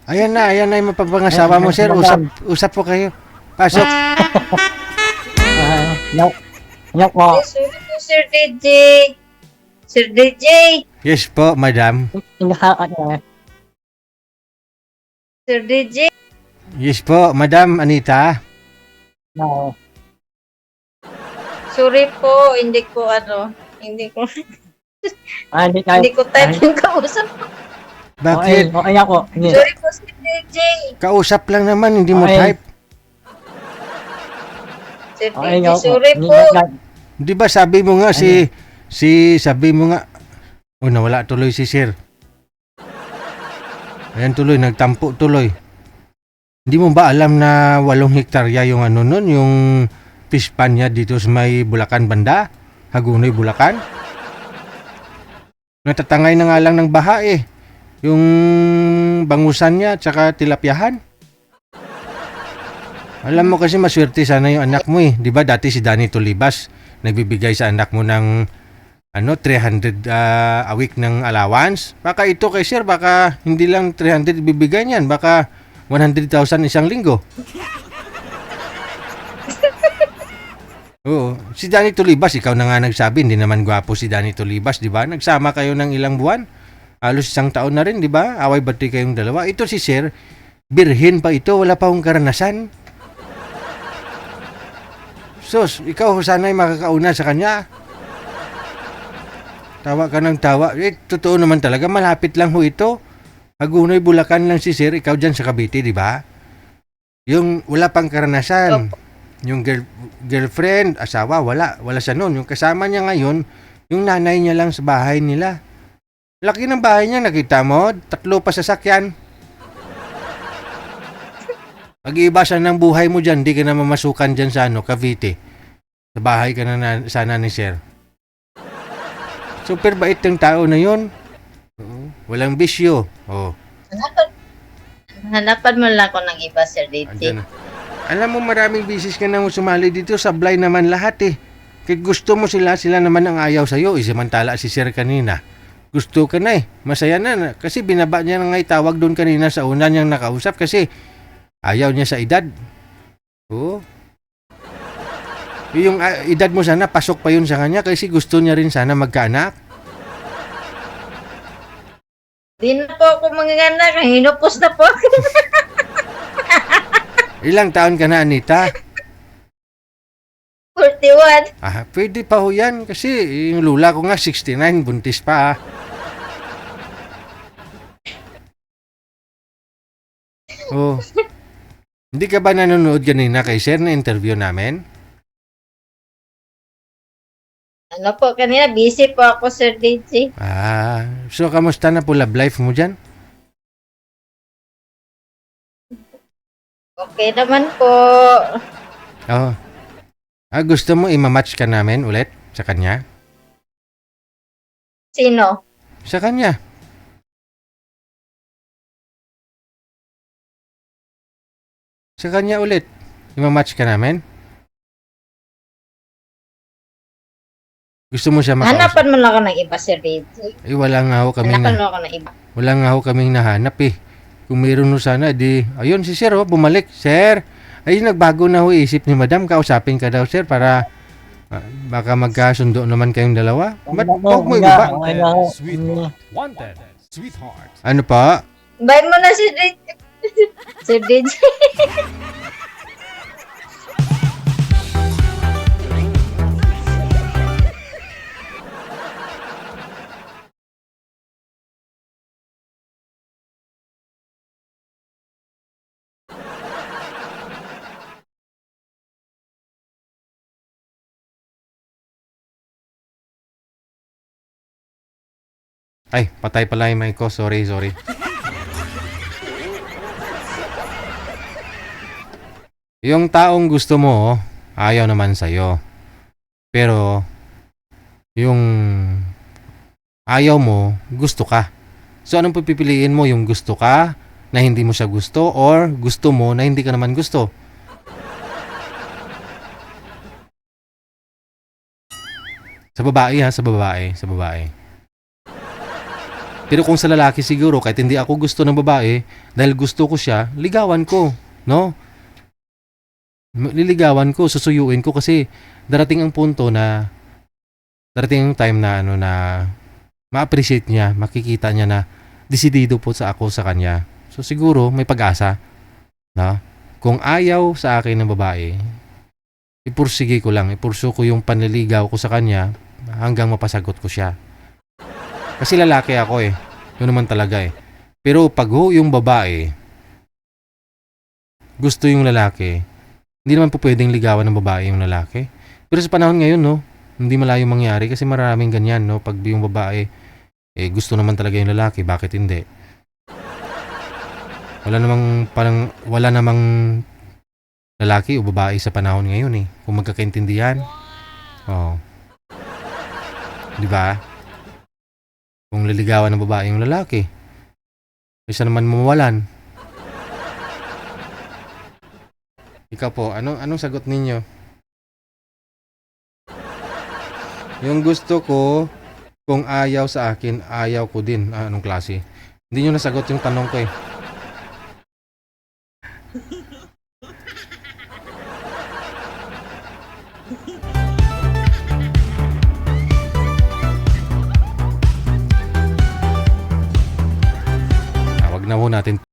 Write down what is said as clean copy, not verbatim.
Ayan na yung mapapangasawa mo, sir. Usap po kayo. Pasok. Hello po. Sorry po, Sir DJ. Sir DJ. Yes po, madam. Sir DJ. Yes po, madam Anita. No. Sorry po, hindi ko Hindi hindi ko type yung kausap. Bakit? Okay ako. Hindi. Sorry po, Sir DJ. Kausap lang naman, hindi mo Okay. type. Sir Okay DJ, ako. sorry po. Di ba sabi mo nga sabi mo nga, nawala tuloy si sir. Ayan tuloy, nagtampo tuloy. Hindi mo ba alam na 8 hektarya yung nun, yung fish pan niya dito sa may Bulacan banda? Hagunoy, Bulacan? Natatangay na nga lang ng baha eh. Yung bangusan niya, tsaka tilapyahan. Alam mo kasi maswerte sana yung anak mo eh. Di ba dati si Danny Tolibas, nagbibigay sa anak mo ng 300 a week ng allowance. Baka ito kay sir, baka hindi lang 300 ibibigay niyan. Baka 100,000 isang linggo. Oo. Si Danny Tolibas, ikaw na nga nagsabi, hindi naman gwapo si Danny Tolibas, di ba? Nagsama kayo ng ilang buwan. Halos isang taon na rin, di ba? Away bati kayong dalawa. Ito si sir, birhen pa ito, wala pa akong karanasan. Sus, ikaw sana'y makakauna sa kanya. Tawa ka ng tawa. Totoo naman talaga, malapit lang ho ito. Hagunoy, Bulacan lang si sir, ikaw dyan sa Cavite, di ba? Yung wala pang karanasan. Yung girlfriend, asawa, wala siya noon. Yung kasama niya ngayon, yung nanay niya lang sa bahay nila. Laki ng bahay niya, nakita mo? 3 pa sasakyan. Pag-iiba siya ng buhay mo dyan, di ka na mamasukan dyan sa Cavite. Sa bahay ka na sana ni sir. Super bait ng tao na yun. Walang bisyo. Oh. Hanapan mo lang ako ng iba, Sir DJ. Andyan na. Alam mo, maraming bisis ka nang sumali dito. Sablay naman lahat eh. Kahit gusto mo sila naman ang ayaw sa'yo. Samantala si sir kanina. Gusto ka na eh. Masaya na. Kasi binaba niya na nga itawag doon kanina sa una niyang nakausap kasi ayaw niya sa edad. Oo. Yung edad mo sana, pasok pa yun sa kanya kasi gusto niya rin sana magkaanak. Di na po ako manganganak. Hinupos na po. Ilang taon ka na, Anita? 41. Pwede pa ho yan kasi yung lula ko nga 69, buntis pa. Oh. Hindi ka ba nanonood kanina kay sir na interview namin? Ano po, kanina busy po ako, Sir DJ. So kamusta na po love life mo dyan? Okay naman po. Oh. Gusto mo imamatch ka namin ulit sa kanya? Sino? Sa kanya. Sa kanya ulit. Imamatch ka namin? Gusto mo siya makausap? Hanapan mo lang ako ng iba, Sir DJ. Wala nga ho kaming Hanapan mo ako ng iba. wala nga ho kaming nahanap eh. Kung meron no sana, ayun si sir bumalik. Sir, nagbago na ho isip ni madam. Kausapin ka daw sir para baka magkasundo naman kayong dalawa. Ba't huwag mo iba? Wanted, sweetheart. Ano pa? Bayan mo na, Sir DJ. Sir DJ. Ay, patay pala yung mic ko. Sorry. Yung taong gusto mo, ayaw naman sa'yo. Pero, yung ayaw mo, gusto ka. So, anong pipiliin mo? Yung gusto ka, na hindi mo siya gusto, or gusto mo, na hindi ka naman gusto? Sa babae. Pero kung sa lalaki siguro, kahit hindi ako gusto ng babae, dahil gusto ko siya, ligawan ko, no? Liligawan ko, susuyuin ko kasi darating ang punto na darating ang time na ma-appreciate niya, makikita niya na desidido po sa ako sa kanya. So siguro may pag-asa, no? Kung ayaw sa akin ng babae, ipursige ko lang, ipursu ko yung panliligaw ko sa kanya hanggang mapasagot ko siya. Kasi lalaki ako eh. Yun naman talaga eh. Pero pag yung babae, gusto yung lalaki, hindi naman po pwedeng ligawan ng babae yung lalaki. Pero sa panahon ngayon, no, hindi malayo mangyari kasi maraming ganyan, no. Pag yung babae, gusto naman talaga yung lalaki, bakit hindi? Wala namang lalaki o babae sa panahon ngayon eh. Kung magkakaintindihan. Oh. Di ba? Kung liligawan ng babae yung lalaki, isa naman mawalan. Ikaw po, anong sagot ninyo? Yung gusto ko, kung ayaw sa akin, ayaw ko din. Anong klase? Hindi nyo nasagot yung tanong ko eh. Wag na ho natin